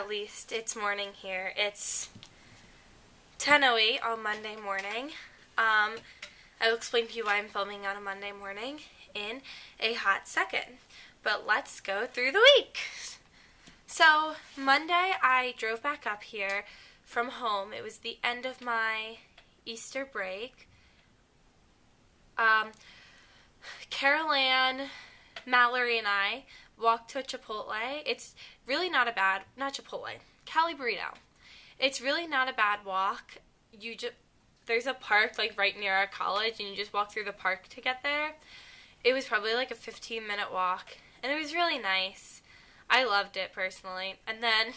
at least it's morning here. It's 10:08 on Monday morning. I will explain to you why I'm filming on a Monday morning in a hot second. But let's go through the week. So, Monday I drove back up here from home. It was the end of my Easter break. Carol Ann, Mallory, and I walked to Chipotle. It's really not Chipotle, Cali Burrito. It's really not a bad walk. There's a park right near our college, and you just walk through the park to get there. It was probably a 15-minute walk, and it was really nice. I loved it personally. And then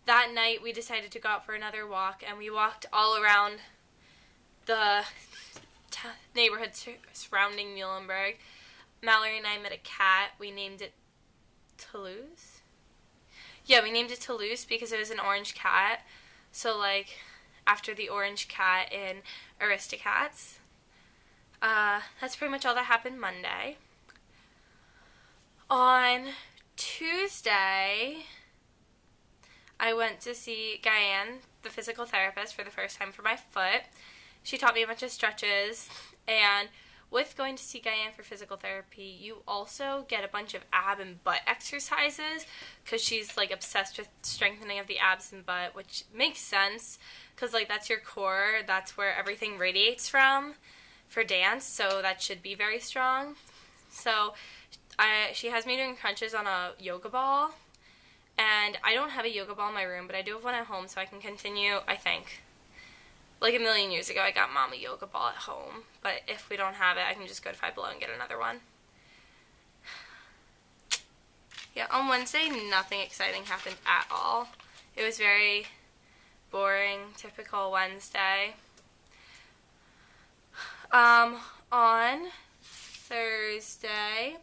that night we decided to go out for another walk, and we walked all around the neighborhood surrounding Muhlenberg. Mallory and I met a cat. We named it Toulouse. Yeah, we named it Toulouse because it was an orange cat. So, after the orange cat in Aristocats. That's pretty much all that happened Monday. On Tuesday, I went to see Diane, the physical therapist, for the first time for my foot. She taught me a bunch of stretches, and with going to see Diane for physical therapy, you also get a bunch of ab and butt exercises, because she's, obsessed with strengthening of the abs and butt, which makes sense, because, that's your core, that's where everything radiates from for dance, so that should be very strong. So, she has me doing crunches on a yoga ball, and I don't have a yoga ball in my room, but I do have one at home, so I can continue, I think. A million years ago, I got Mom a yoga ball at home, but if we don't have it, I can just go to Five Below and get another one. Yeah, on Wednesday, nothing exciting happened at all. It was very boring, typical Wednesday. On Thursday,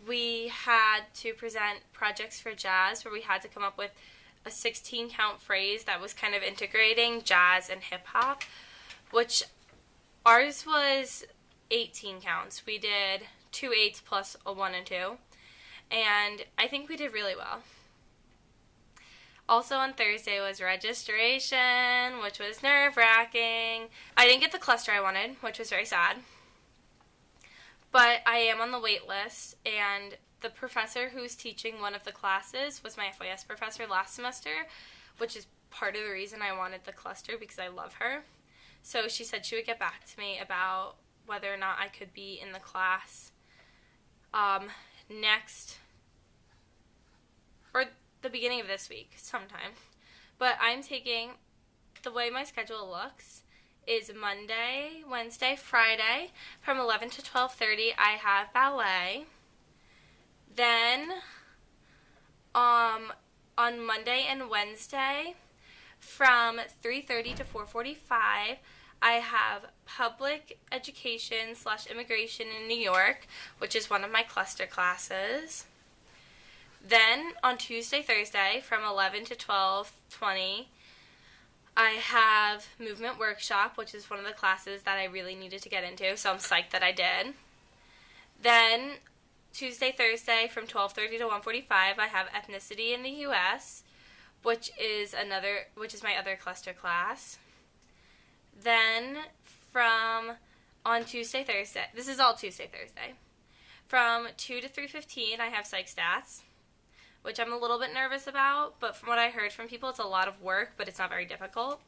we had to present projects for jazz, where we had to come up with a 16-count phrase that was kind of integrating jazz and hip-hop, which ours was 18 counts. We did 2 8s plus a 1 and 2, and I think we did really well. Also on Thursday was registration, which was nerve-wracking. I didn't get the cluster I wanted, which was very sad, but I am on the wait list, and the professor who's teaching one of the classes was my FYS professor last semester, which is part of the reason I wanted the cluster, because I love her. So she said she would get back to me about whether or not I could be in the class next, or the beginning of this week, sometime. But I'm taking, the way my schedule looks is Monday, Wednesday, Friday, from 11 to 12:30, I have ballet. Then, on Monday and Wednesday, from 3:30 to 4:45, I have public education / immigration in New York, which is one of my cluster classes. Then, on Tuesday, Thursday, from 11 to 12:20, I have movement workshop, which is one of the classes that I really needed to get into, so I'm psyched that I did. Then, Tuesday, Thursday, from 12:30 to 1:45, I have ethnicity in the U.S., which is my other cluster class. Then, on Tuesday, Thursday, this is all Tuesday, Thursday, from 2 to 3:15, I have psych stats, which I'm a little bit nervous about, but from what I heard from people, it's a lot of work, but it's not very difficult.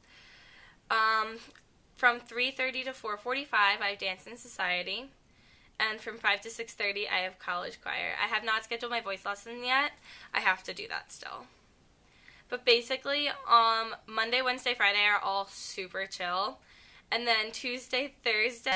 From 3:30 to 4:45, I have dance and society. And from 5 to 6:30, I have college choir. I have not scheduled my voice lesson yet. I have to do that still. But basically, Monday, Wednesday, Friday are all super chill. And then Tuesday, Thursday,